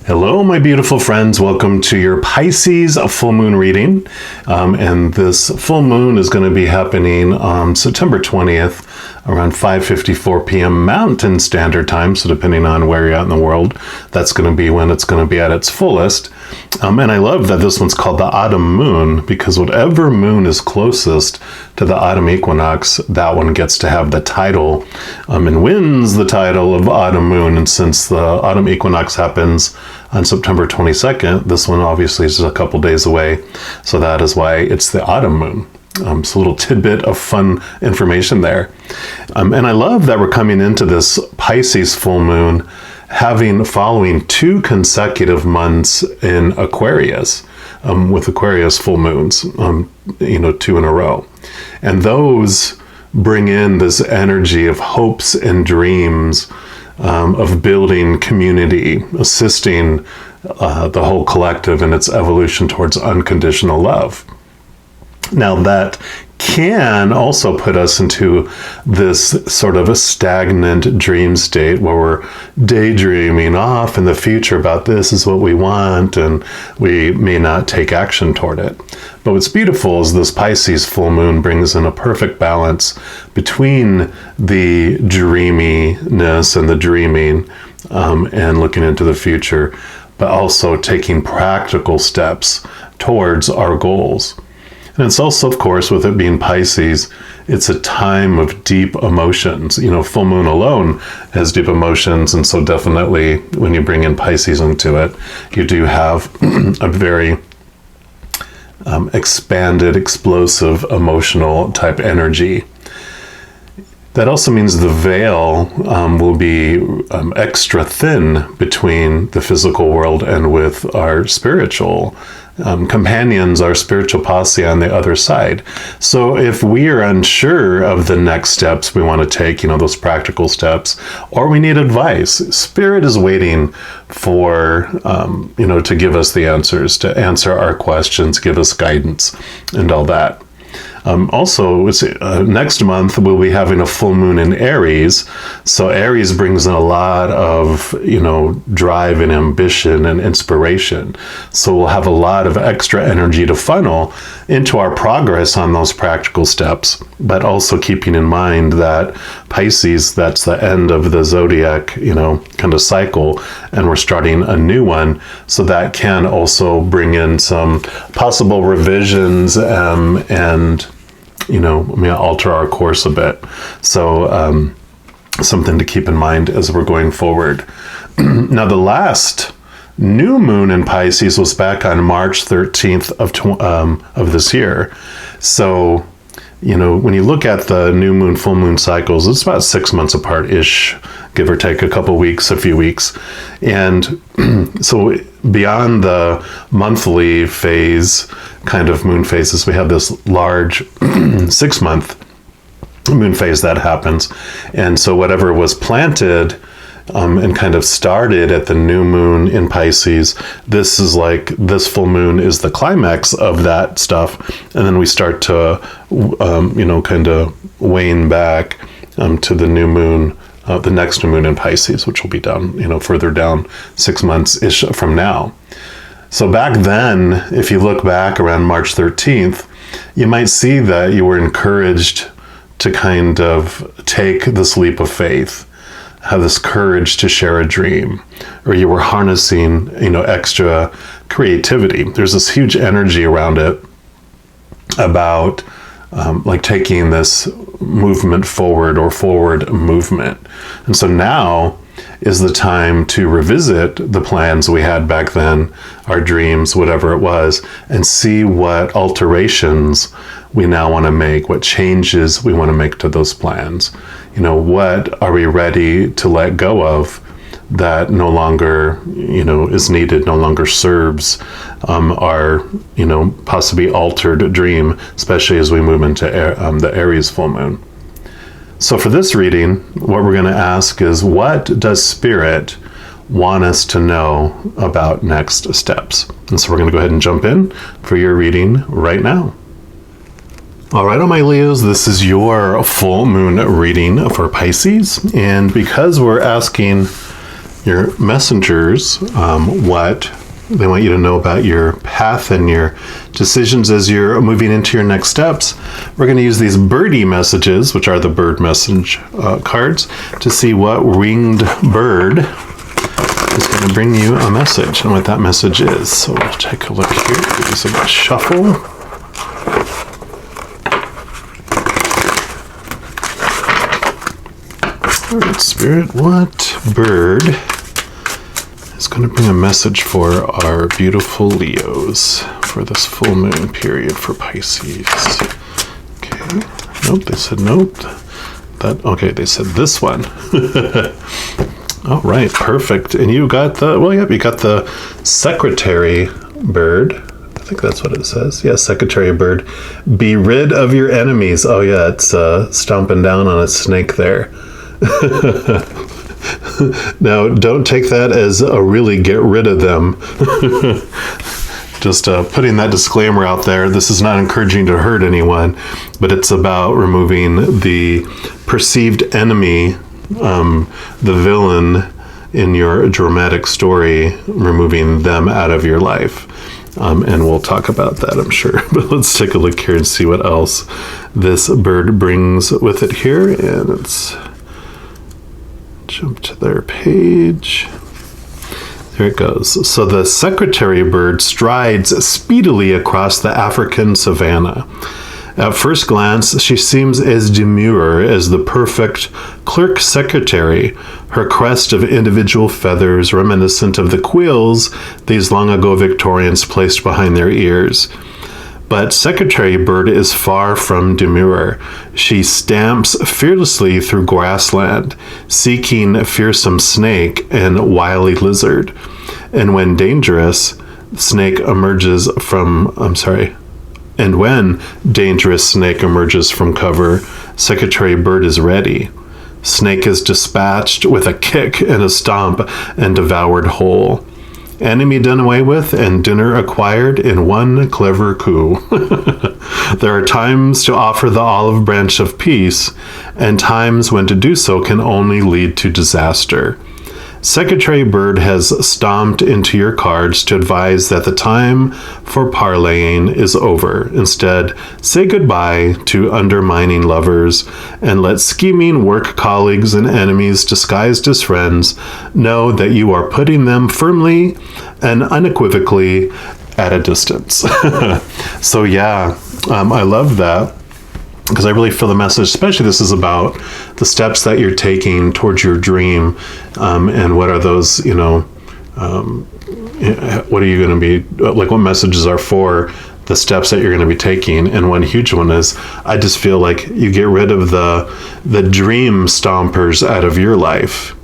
Hello, my beautiful friends. Welcome to your Pisces full moon reading. And this full moon is going to be happening on September 20th around 5:54 p.m. Mountain Standard Time. So depending on where you're at in the world, that's going to be when it's going to be at its fullest. And I love that this one's called the autumn moon, because whatever moon is closest to the autumn equinox, that one gets to have the title and wins the title of autumn moon. And since the autumn equinox happens on September 22nd, this one obviously is a couple days away. So that is why it's the autumn moon. So a little tidbit of fun information there. And I love that we're coming into this Pisces full moon following 2 consecutive months in Aquarius, with Aquarius full moons, 2 in a row. And those bring in this energy of hopes and dreams, of building community, assisting the whole collective in its evolution towards unconditional love. Now that can also put us into this sort of a stagnant dream state where we're daydreaming off in the future about this is what we want, and we may not take action toward it. But what's beautiful is this Pisces full moon brings in a perfect balance between the dreaminess and the dreaming and looking into the future, but also taking practical steps towards our goals. And it's also, of course, with it being Pisces, it's a time of deep emotions. Full moon alone has deep emotions. And so definitely when you bring in Pisces into it, you do have a very expanded, explosive, emotional type energy. That also means the veil will be extra thin between the physical world and with our spiritual companions, our spiritual posse on the other side. So if we are unsure of the next steps we want to take, those practical steps, or we need advice, Spirit is waiting for, to give us the answers, to answer our questions, give us guidance, and all that. Also, next month we'll be having a full moon in Aries. So Aries brings in a lot of, drive and ambition and inspiration. So we'll have a lot of extra energy to funnel into our progress on those practical steps, but also keeping in mind that Pisces, that's the end of the zodiac, kind of cycle, and we're starting a new one. So that can also bring in some possible revisions and alter our course a bit. So something to keep in mind as we're going forward. Now, the last new moon in Pisces was back on March 13th of this year. So, when you look at the new moon, full moon cycles, it's about 6 months apart-ish, give or take a couple weeks, a few weeks. And so beyond the monthly phase, kind of moon phases, we have this large 6-month moon phase that happens. And so whatever was planted and kind of started at the new moon in Pisces, this full moon is the climax of that stuff. And then we start to, kind of wane back to the new moon, the next new moon in Pisces, which will be down, further down 6 months-ish from now. So back then, if you look back around March 13th, you might see that you were encouraged to kind of take this leap of faith, have this courage to share a dream, or you were harnessing, extra creativity. There's this huge energy around it about taking this movement forward or forward movement. And so now is the time to revisit the plans we had back then, our dreams, whatever it was, and see what alterations we now want to make, what changes we want to make to those plans. What are we ready to let go of that no longer, is needed, no longer serves our, possibly altered dream, especially as we move into the Aries full moon. So for this reading, what we're going to ask is, what does Spirit want us to know about next steps? And so we're going to go ahead and jump in for your reading right now. All right, my Leos, this is your full moon reading for Pisces. And because we're asking your messengers what they want you to know about your path and your decisions as you're moving into your next steps. We're going to use these birdie messages, which are the bird message cards, to see what winged bird is going to bring you a message and what that message is. So we'll take a look here. Give this a shuffle. All right, Spirit, what bird is going to bring a message for our beautiful Leos for this full moon period for Pisces? Okay. Nope, they said nope. Okay, they said this one. All right, perfect. And you got the, well, yep, you got the secretary bird. I think that's what it says. Yeah, secretary bird. Be rid of your enemies. Oh yeah, it's stomping down on a snake there. Now, don't take that as a really get rid of them. Just putting that disclaimer out there. This is not encouraging to hurt anyone, but it's about removing the perceived enemy, the villain in your dramatic story, removing them out of your life. And we'll talk about that, I'm sure. But let's take a look here and see what else this bird brings with it here. And it's jump to their page. There it goes. So the secretary bird strides speedily across the African savanna. At first glance, she seems as demure as the perfect clerk secretary, her crest of individual feathers reminiscent of the quills these long ago Victorians placed behind their ears. But Secretary Bird is far from demure. She stamps fearlessly through grassland, seeking fearsome snake and wily lizard. And when dangerous snake emerges from, and when dangerous snake emerges from cover, Secretary Bird is ready. Snake is dispatched with a kick and a stomp and devoured whole. Enemy done away with and dinner acquired in one clever coup. There are times to offer the olive branch of peace, and times when to do so can only lead to disaster. Secretary Bird has stomped into your cards to advise that the time for parleying is over. Instead, say goodbye to undermining lovers and let scheming work colleagues and enemies disguised as friends know that you are putting them firmly and unequivocally at a distance. So yeah, I love that. Because I really feel the message, especially this is about the steps that you're taking towards your dream, and what are those, what are you going to be, like what messages are for the steps that you're going to be taking. And one huge one is, I just feel like you get rid of the dream stompers out of your life,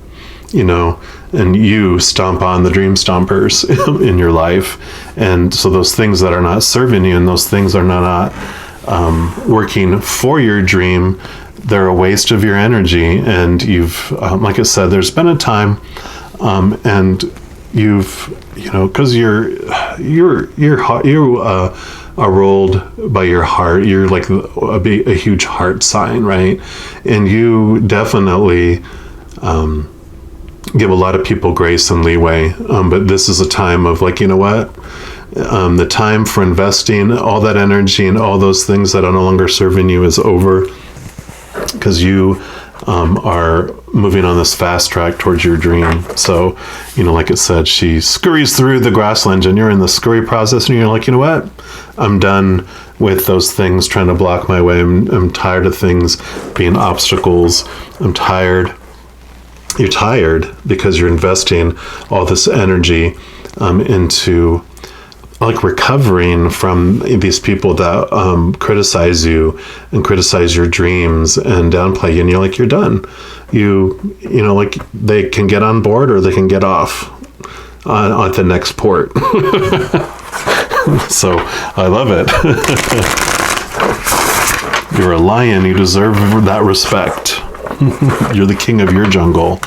and you stomp on the dream stompers in your life. And so those things that are not serving you and those things are not working for your dream, they're a waste of your energy. And you've, like I said, there's been a time, and you've, because you are rolled by your heart. You're like a huge heart sign, right? And you definitely give a lot of people grace and leeway. But this is a time of like, what? The time for investing all that energy and all those things that are no longer serving you is over, because you are moving on this fast track towards your dream. So, like it said, she scurries through the grasslands and you're in the scurry process and you're like, what? I'm done with those things trying to block my way. I'm tired of things being obstacles. I'm tired. You're tired because you're investing all this energy into like recovering from these people that criticize you and criticize your dreams and downplay you, and you're done. Like they can get on board or they can get off at the next port. So I love it. You're a lion. You deserve that respect. You're the king of your jungle.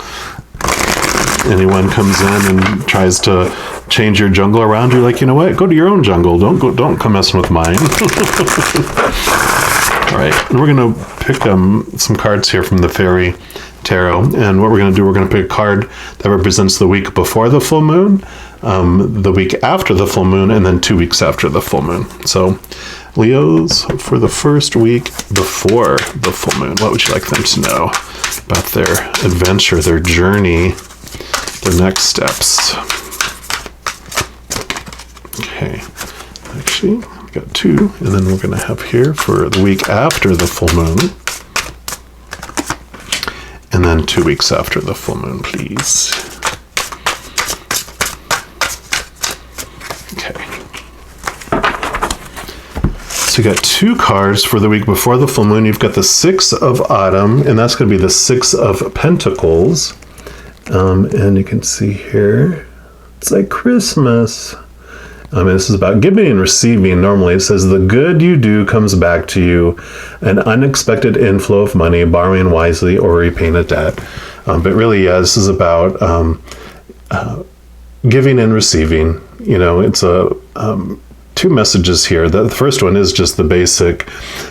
Anyone comes in and tries to change your jungle around, you're like, what? Go to your own jungle. Don't come messing with mine. All right, and we're gonna pick some cards here from the fairy tarot. And what we're going to do, we're going to pick a card that represents the week before the full moon, the week after the full moon, and then 2 weeks after the full moon. So Leos, for the first week before the full moon, what would you like them to know about their adventure, their journey, their next steps? Okay, actually, we got 2, and then we're going to have here for the week after the full moon, and then 2 weeks after the full moon, please. Okay. So you got 2 cards for the week before the full moon. You've got the 6 of Autumn, and that's going to be the 6 of Pentacles. And you can see here, it's like Christmas. This is about giving and receiving. Normally it says, the good you do comes back to you, an unexpected inflow of money, borrowing wisely or repaying a debt. But really, yeah, this is about giving and receiving. You know, it's a 2 messages here. The first one is just the basic,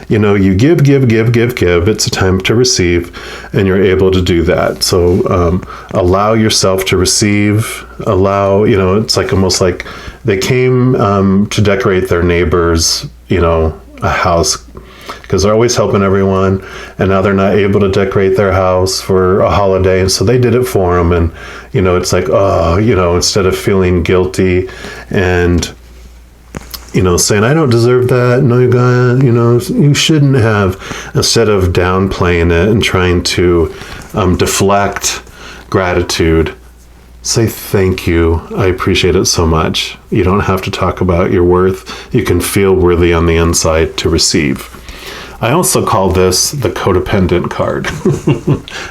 you know, you give. It's a time to receive, and you're able to do that. So allow yourself to receive, allow, you know, it's like almost like they came to decorate their neighbor's, you know, a house, because they're always helping everyone, and now they're not able to decorate their house for a holiday, and so they did it for them. And, you know, it's like, oh, you know, instead of feeling guilty and, you know, saying, I don't deserve that, no, you got, you know, you shouldn't have, instead of downplaying it and trying to deflect gratitude, say thank you, I appreciate it so much. You don't have to talk about your worth. You can feel worthy on the inside to receive. I also call this the codependent card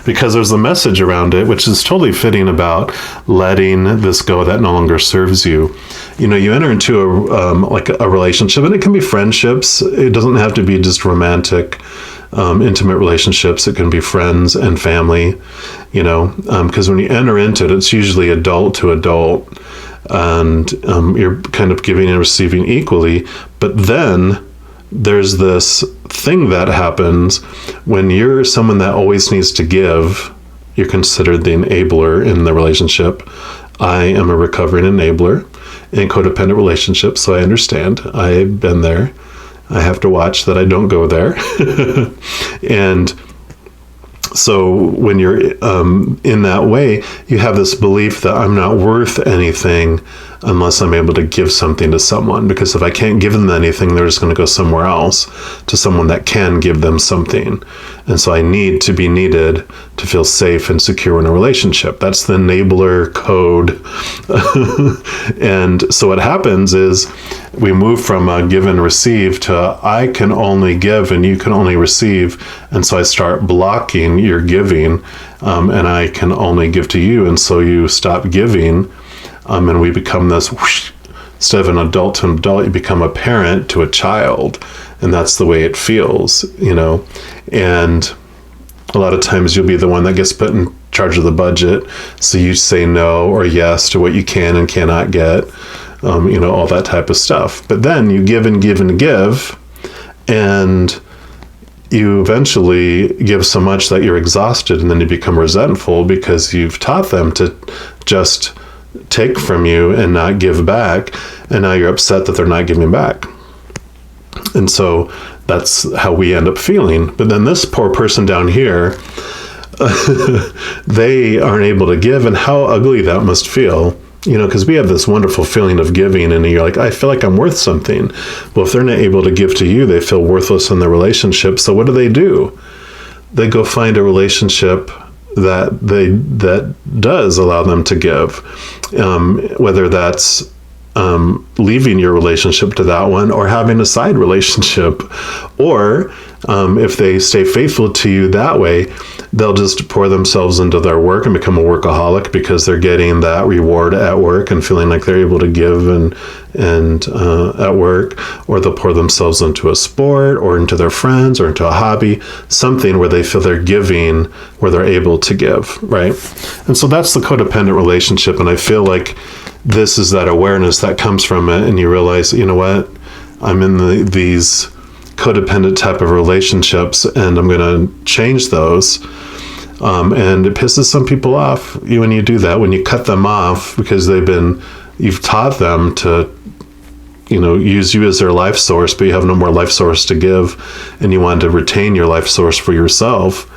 because there's a message around it, which is totally fitting about letting this go that no longer serves you. You know, you enter into a relationship, and it can be friendships. It doesn't have to be just romantic, intimate relationships. It can be friends and family, you know, because when you enter into it, it's usually adult to adult, and you're kind of giving and receiving equally. But then there's this thing that happens when you're someone that always needs to give. You're considered the enabler in the relationship. I am a recovering enabler in codependent relationships, so I understand. I've been there. I have to watch that I don't go there. And so when you're in that way, you have this belief that I'm not worth anything unless I'm able to give something to someone. Because if I can't give them anything, they're just going to go somewhere else to someone that can give them something. And so I need to be needed to feel safe and secure in a relationship. That's the enabler code. And so what happens is we move from a give and receive to I can only give and you can only receive. And so I start blocking your giving, and I can only give to you. And so you stop giving, and we become this whoosh. Instead of an adult to an adult, you become a parent to a child. And that's the way it feels, you know. And a lot of times you'll be the one that gets put in charge of the budget. So you say no or yes to what you can and cannot get, you know, all that type of stuff. But then you give and give and give, and you eventually give so much that you're exhausted, and then you become resentful because you've taught them to just take from you and not give back, and now you're upset that they're not giving back. And so that's how we end up feeling. But then this poor person down here, they aren't able to give, and how ugly that must feel, you know, because we have this wonderful feeling of giving, and you're like, I feel like I'm worth something. Well, if they're not able to give to you, they feel worthless in the relationship. So what do? They go find a relationship that does allow them to give, whether that's leaving your relationship to that one, or having a side relationship, or if they stay faithful to you that way, they'll just pour themselves into their work and become a workaholic because they're getting that reward at work and feeling like they're able to give and at work, or they'll pour themselves into a sport or into their friends or into a hobby, something where they feel they're giving, where they're able to give, right? And so that's the codependent relationship. And I feel like this is that awareness that comes from it, and you realize, you know what, I'm in these codependent type of relationships, and I'm going to change those. And it pisses some people off when you do that, when you cut them off because you've taught them to, use you as their life source, but you have no more life source to give, and you want to retain your life source for yourself.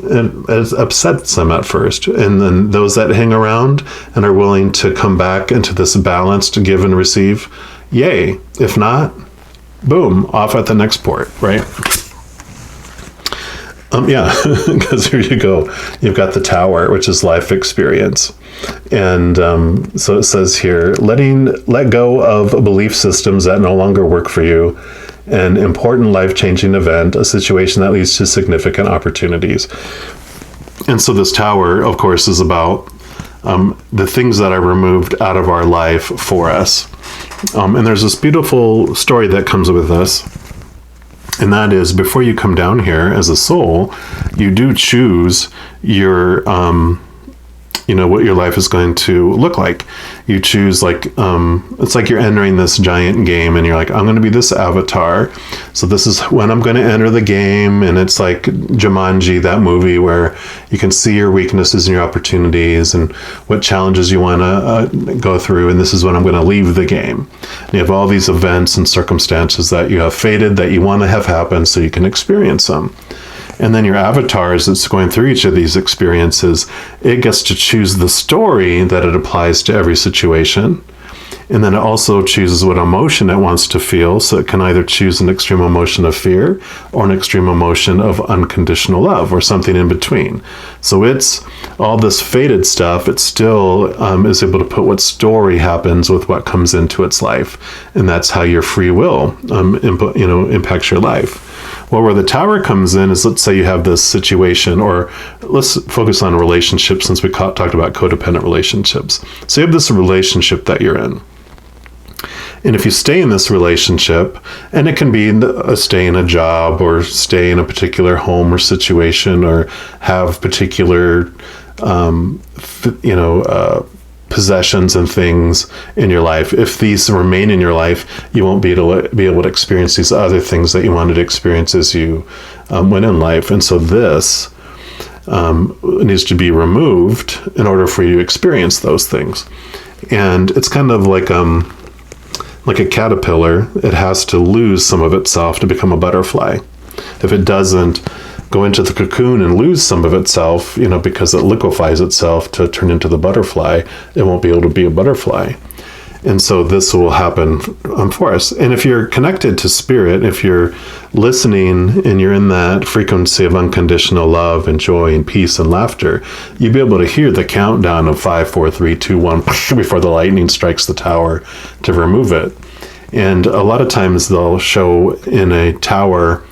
And it upsets them at first. And then those that hang around and are willing to come back into this balance to give and receive, yay. If not, boom, off at the next port, right? Because here you go. You've got the tower, which is life experience. And so it says here, let go of belief systems that no longer work for you, an important life-changing event, a situation that leads to significant opportunities. And so this tower, of course, is about the things that are removed out of our life for us. And there's this beautiful story that comes with this. And that is, before you come down here as a soul, you do choose your, what your life is going to look like. You choose it's like you're entering this giant game and you're like, I'm going to be this avatar. So this is when I'm going to enter the game. And it's like Jumanji, that movie where you can see your weaknesses and your opportunities and what challenges you want to go through. And this is when I'm going to leave the game. And you have all these events and circumstances that you have fated that you want to have happen so you can experience them. And then your avatar, as it's going through each of these experiences, it gets to choose the story that it applies to every situation. And then it also chooses what emotion it wants to feel. So it can either choose an extreme emotion of fear or an extreme emotion of unconditional love or something in between. So it's all this fated stuff. It still is able to put what story happens with what comes into its life. And that's how your free will impacts your life. Well, where the tower comes in is, let's say you have this situation, or let's focus on relationships since we talked about codependent relationships. So you have this relationship that you're in. And if you stay in this relationship, and it can be a stay in a job or stay in a particular home or situation or have particular, possessions and things in your life. If these remain in your life, you won't be able to experience these other things that you wanted to experience as you went in life. And so this needs to be removed in order for you to experience those things. And it's kind of like a caterpillar. It has to lose some of itself to become a butterfly. If it doesn't go into the cocoon and lose some of itself, because it liquefies itself to turn into the butterfly, it won't be able to be a butterfly. And so this will happen for us. And if you're connected to spirit, if you're listening and you're in that frequency of unconditional love and joy and peace and laughter, you'll be able to hear the countdown of 5, 4, 3, 2, 1 before the lightning strikes the tower to remove it. And a lot of times they'll show in a tower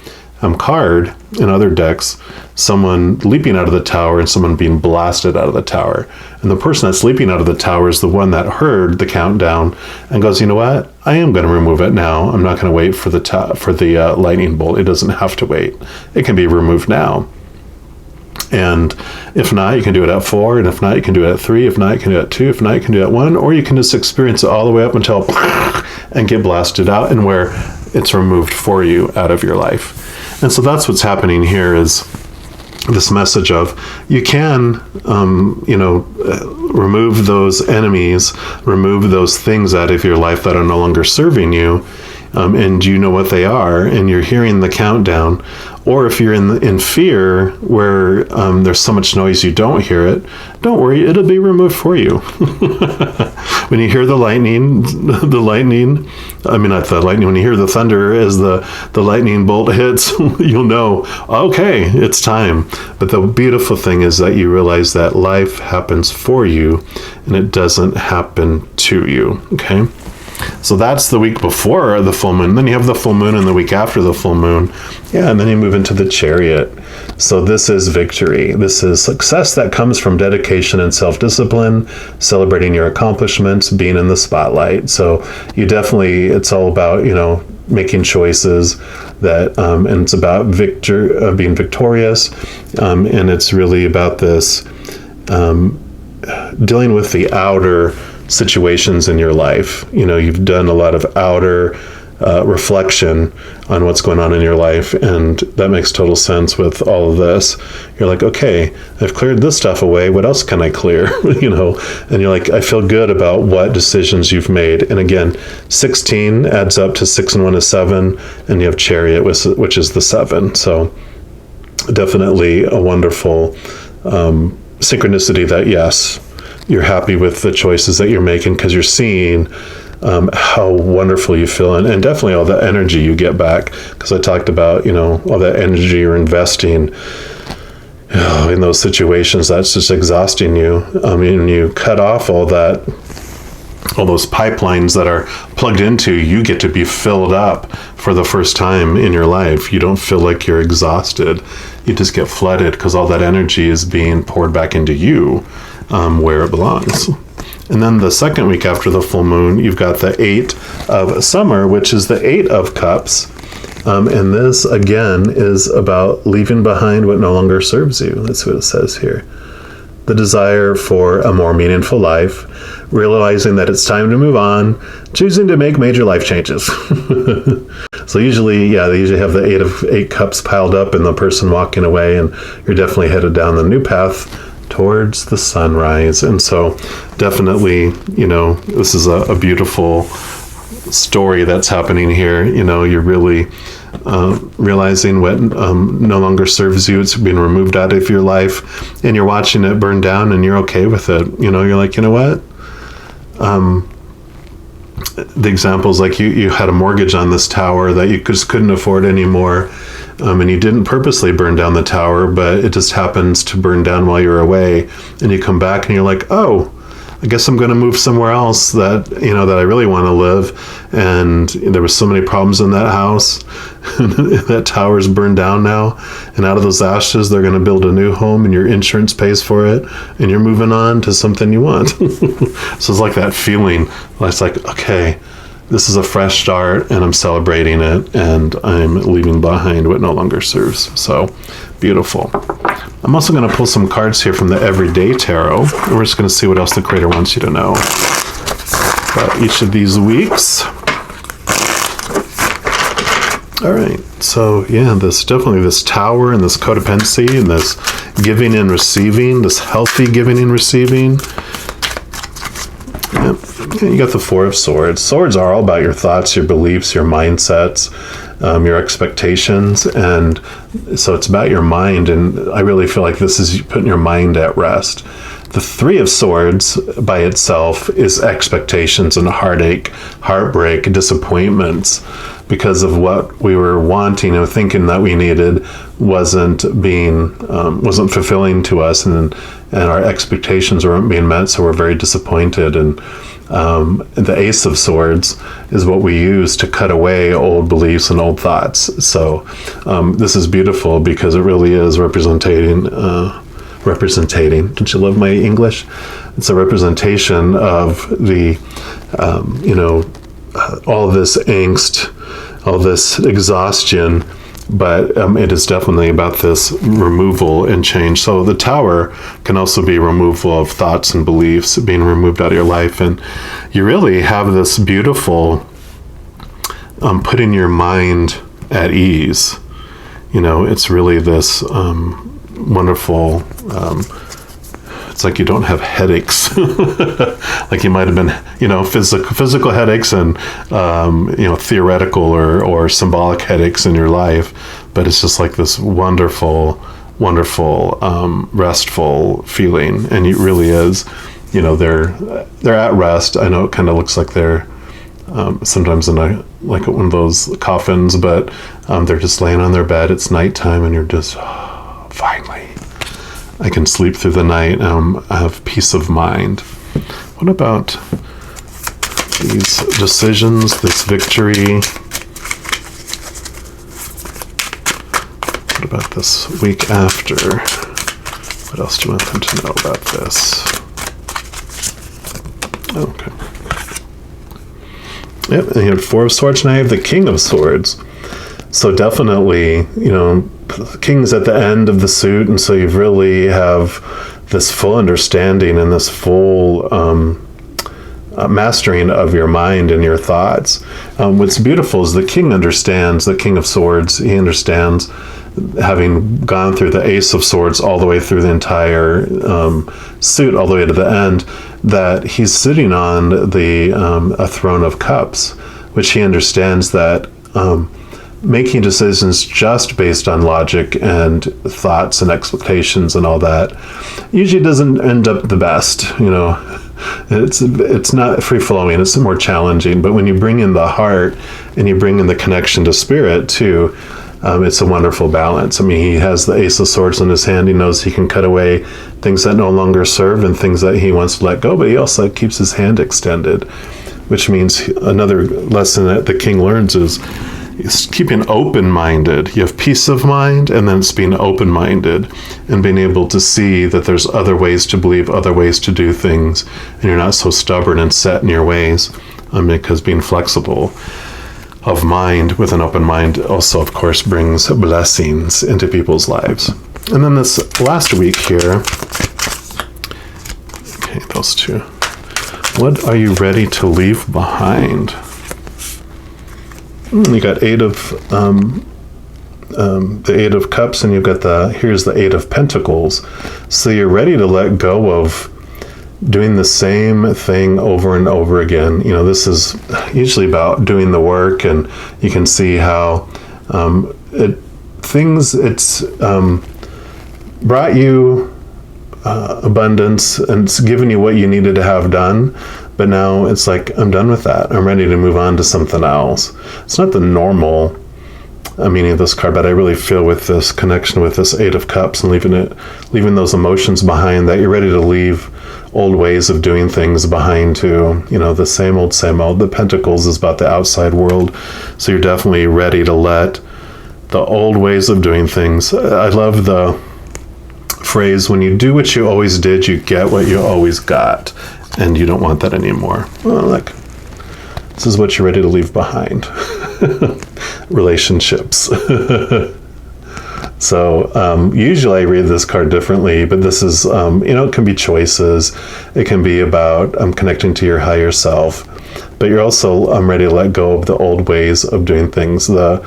card in other decks someone leaping out of the tower and someone being blasted out of the tower. And the person that's leaping out of the tower is the one that heard the countdown and goes, you know what? I am going to remove it now. I'm not going to wait for the lightning bolt. It doesn't have to wait. It can be removed now. And if not, you can do it at 4. And if not, you can do it at 3. If not, you can do it at 2. If not, you can do it at 1. Or you can just experience it all the way up until and get blasted out, and where it's removed for you out of your life. And so that's what's happening here, is this message of you can, remove those enemies, remove those things out of your life that are no longer serving you, and you know what they are, and you're hearing the countdown. Or if you're in fear, where there's so much noise you don't hear it, don't worry, it'll be removed for you. When you hear when you hear the thunder as the lightning bolt hits, you'll know, okay, it's time. But the beautiful thing is that you realize that life happens for you and it doesn't happen to you, okay? So that's the week before the full moon. Then you have the full moon and the week after the full moon. Yeah, and then you move into the chariot. So this is victory. This is success that comes from dedication and self-discipline, celebrating your accomplishments, being in the spotlight. So it's all about, making choices that, and it's about being victorious. And it's really about this, dealing with the outer situations in your life. You've done a lot of outer reflection on what's going on in your life. And that makes total sense with all of this. You're like, okay, I've cleared this stuff away. What else can I clear? And you're like, I feel good about what decisions you've made. And again, 16 adds up to 6 and 1 is 7. And you have Chariot, which is the 7. So definitely a wonderful synchronicity that, yes, you're happy with the choices that you're making because you're seeing how wonderful you feel, and definitely all the energy you get back, because I talked about, all that energy you're investing in those situations that's just exhausting you. And you cut off all those pipelines that are plugged into, you get to be filled up for the first time in your life. You don't feel like you're exhausted. You just get flooded because all that energy is being poured back into you, where it belongs. And then the second week after the full moon, you've got the 8 of summer, which is the 8 of cups. And this, again, is about leaving behind what no longer serves you. That's what it says here. The desire for a more meaningful life, realizing that it's time to move on, choosing to make major life changes. So usually, they usually have the 8 of 8 cups piled up and the person walking away, and you're definitely headed down the new path towards the sunrise. And so definitely, this is a beautiful story that's happening here. You're really realizing what no longer serves you. It's being removed out of your life, and you're watching it burn down, and you're okay with it. You're like, what? The examples, like you had a mortgage on this tower that you just couldn't afford anymore. And you didn't purposely burn down the tower, but it just happens to burn down while you're away. And you come back and you're like, oh, I guess I'm going to move somewhere else that I really want to live. And there was so many problems in that house. That tower's burned down now. And out of those ashes, they're going to build a new home, and your insurance pays for it. And you're moving on to something you want. So it's like that feeling. It's like, okay, this is a fresh start, and I'm celebrating it, and I'm leaving behind what no longer serves. So beautiful. I'm also going to pull some cards here from the Everyday Tarot. And we're just going to see what else the Creator wants you to know about each of these weeks. All right. So this tower and this codependency and this giving and receiving, this healthy giving and receiving. You got the 4 of Swords. Swords are all about your thoughts, your beliefs, your mindsets, your expectations. And so it's about your mind. And I really feel like this is putting your mind at rest. The 3 of Swords by itself is expectations and heartache, heartbreak, disappointments, because of what we were wanting and thinking that we needed wasn't fulfilling to us, and our expectations weren't being met, so we're very disappointed. And the Ace of Swords is what we use to cut away old beliefs and old thoughts. So this is beautiful because it really is representing. Don't you love my English? It's a representation of the, all this angst, all this exhaustion, but it is definitely about this removal and change. So the Tower can also be removal of thoughts and beliefs being removed out of your life. And you really have this beautiful putting your mind at ease. It's really this wonderful, it's like you don't have headaches. Like you might have been, physical headaches and, theoretical or symbolic headaches in your life. But it's just like this wonderful, restful feeling. And it really is, they're at rest. I know it kind of looks like they're sometimes in like one of those coffins, but they're just laying on their bed. It's nighttime, and you're just, finally, I can sleep through the night. I have peace of mind. What about these decisions, this victory? What about this week after? What else do you want them to know about this? Okay. Yep, and you have 4 of Swords, and I have the King of Swords. So definitely, the King's at the end of the suit, and so you really have this full understanding and this full mastering of your mind and your thoughts. What's beautiful is the king understands, the King of Swords, he understands, having gone through the Ace of Swords all the way through the entire suit, all the way to the end, that he's sitting on a throne of cups, which he understands that making decisions just based on logic and thoughts and expectations and all that usually doesn't end up the best. It's not free flowing, it's more challenging. But when you bring in the heart and you bring in the connection to spirit too, it's a wonderful balance. I mean, he has the Ace of Swords in his hand. He knows he can cut away things that no longer serve and things that he wants to let go, but he also keeps his hand extended, which means another lesson that the king learns is keeping open-minded. You have peace of mind, and then it's being open-minded and being able to see that there's other ways to believe, other ways to do things, and you're not so stubborn and set in your ways, because being flexible of mind with an open mind also, of course, brings blessings into people's lives. And then this last week here, okay, those two. What are you ready to leave behind? You got the Eight of Cups, and you've got here's the Eight of Pentacles. So you're ready to let go of doing the same thing over and over again. This is usually about doing the work, and you can see how it's brought you abundance, and it's given you what you needed to have done. But now it's like, I'm done with that. I'm ready to move on to something else. It's not the normal meaning of this card, but I really feel with this connection with this Eight of Cups and leaving those emotions behind, that you're ready to leave old ways of doing things behind too. The same old. The Pentacles is about the outside world. So you're definitely ready to let the old ways of doing things. I love the phrase, when you do what you always did, you get what you always got. And you don't want that anymore. Well, this is what you're ready to leave behind. Relationships. So usually I read this card differently, but this is, it can be choices. It can be about connecting to your higher self. But you're also ready to let go of the old ways of doing things. The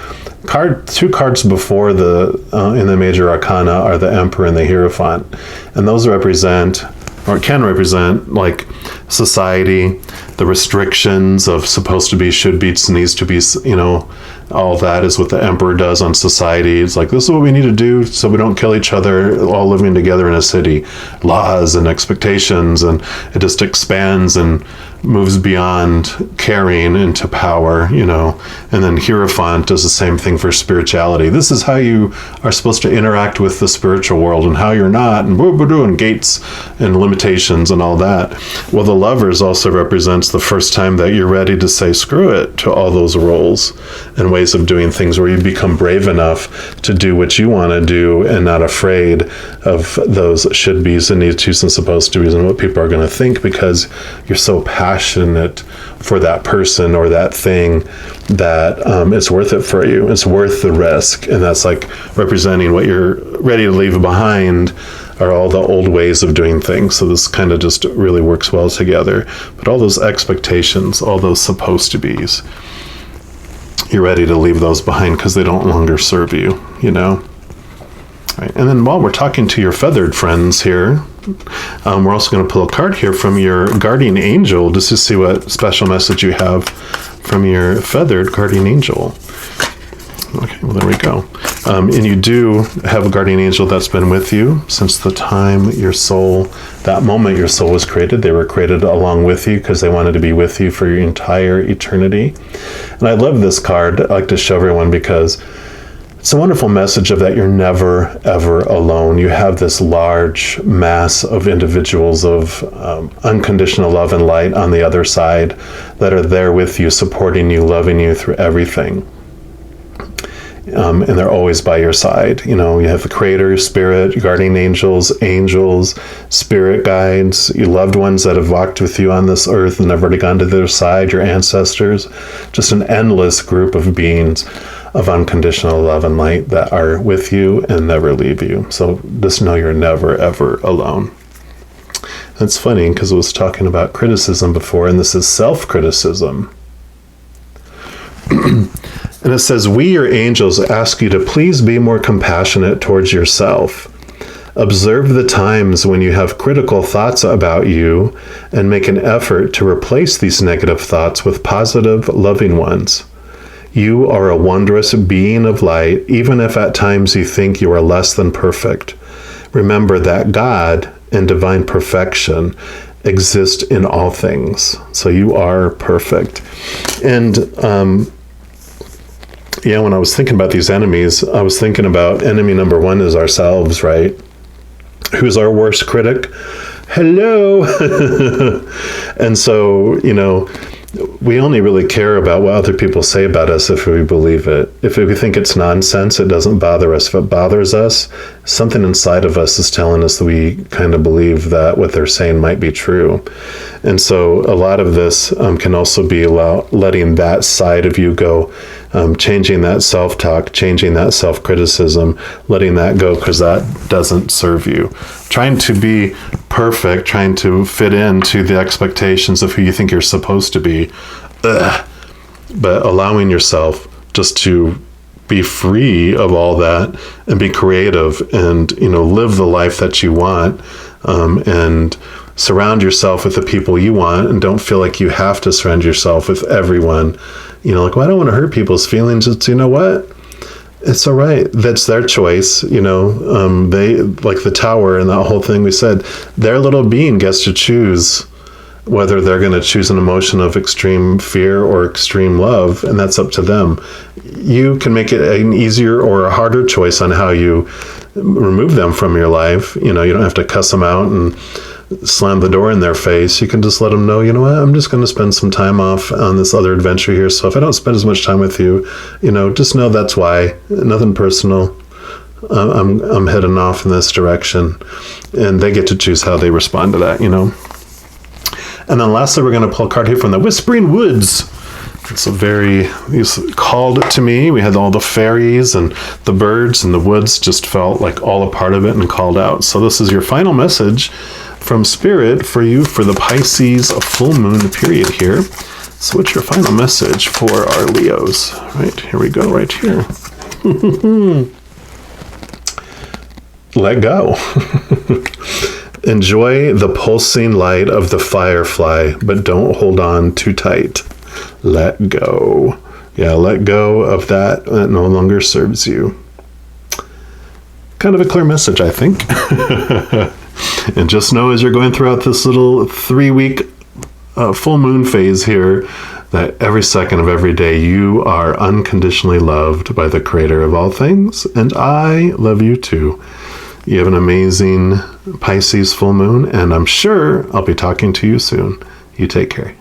two cards before in the major arcana are the Emperor and the Hierophant. And those represent, or can represent, like society, the restrictions of supposed to be, should be, needs to be, all that is what the Emperor does on society. It's like, this is what we need to do so we don't kill each other, all living together in a city. Laws and expectations, and it just expands and moves beyond caring into power, And then Hierophant does the same thing for spirituality. This is how you are supposed to interact with the spiritual world, and how you're not, and gates and limitations and all that. Well, the Lovers also represents the first time that you're ready to say screw it to all those roles and ways of doing things, where you become brave enough to do what you want to do and not afraid of those should be's and need to's and supposed to be's and what people are going to think, because you're so passionate for that person or that thing that it's worth it for you. It's worth the risk. And that's like representing what you're ready to leave behind are all the old ways of doing things. So this kind of just really works well together. But all those expectations, all those supposed to be's, you're ready to leave those behind because they don't longer serve you, Right. And then while we're talking to your feathered friends here, we're also going to pull a card here from your guardian angel, just to see what special message you have from your feathered guardian angel. Okay, well, there we go. And you do have a guardian angel that's been with you since the time that moment your soul was created. They were created along with you because they wanted to be with you for your entire eternity. And I love this card. I like to show everyone because it's a wonderful message of that you're never, ever alone. You have this large mass of individuals of unconditional love and light on the other side that are there with you, supporting you, loving you through everything. And they're always by your side. You have the Creator, Spirit, your guardian angels, spirit guides, your loved ones that have walked with you on this earth and have already gone to their side, your ancestors, just an endless group of beings of unconditional love and light that are with you and never leave you. So just know you're never, ever alone. That's funny because it was talking about criticism before, and this is self-criticism. And it says, we, your angels, ask you to please be more compassionate towards yourself. Observe the times when you have critical thoughts about you and make an effort to replace these negative thoughts with positive, loving ones. You are a wondrous being of light, even if at times you think you are less than perfect. Remember that God and divine perfection exist in all things. So you are perfect. And when I was thinking about these enemies, I was thinking about enemy number one is ourselves, right? Who's our worst critic? Hello. And so, we only really care about what other people say about us if we believe it. If we think it's nonsense, it doesn't bother us. If it bothers us, something inside of us is telling us that we kind of believe that what they're saying might be true. And so a lot of this can also be letting that side of you go, changing that self-talk, changing that self-criticism, letting that go because that doesn't serve you. Trying to be perfect, trying to fit into the expectations of who you think you're supposed to be, but allowing yourself just to be free of all that and be creative and, live the life that you want, and surround yourself with the people you want, and don't feel like you have to surround yourself with everyone. Well, I don't want to hurt people's feelings. It's, what? It's all right. That's their choice. They, like the tower and that whole thing we said, their little being gets to choose whether they're going to choose an emotion of extreme fear or extreme love, and that's up to them. You can make it an easier or a harder choice on how you remove them from your life. You don't have to cuss them out and slam the door in their face. You can just let them know, what, I'm just going to spend some time off on this other adventure here. So if I don't spend as much time with you, just know that's why. Nothing personal. I'm heading off in this direction, and they get to choose how they respond to that, And then lastly, we're going to pull a card here from the Whispering Woods. It's he's called to me. We had all the fairies and the birds, and the woods just felt like all a part of it and called out. So this is your final message from Spirit for you for the Pisces full moon period here. So what's your final message for our Leos? Right, here we go, right here. Let go. Enjoy the pulsing light of the firefly, but don't hold on too tight. Let go. Yeah, let go of that no longer serves you. Kind of a clear message, I think. And just know as you're going throughout this little 3-week full moon phase here, that every second of every day you are unconditionally loved by the Creator of all things, and I love you too. You have an amazing Pisces full moon, and I'm sure I'll be talking to you soon. You take care.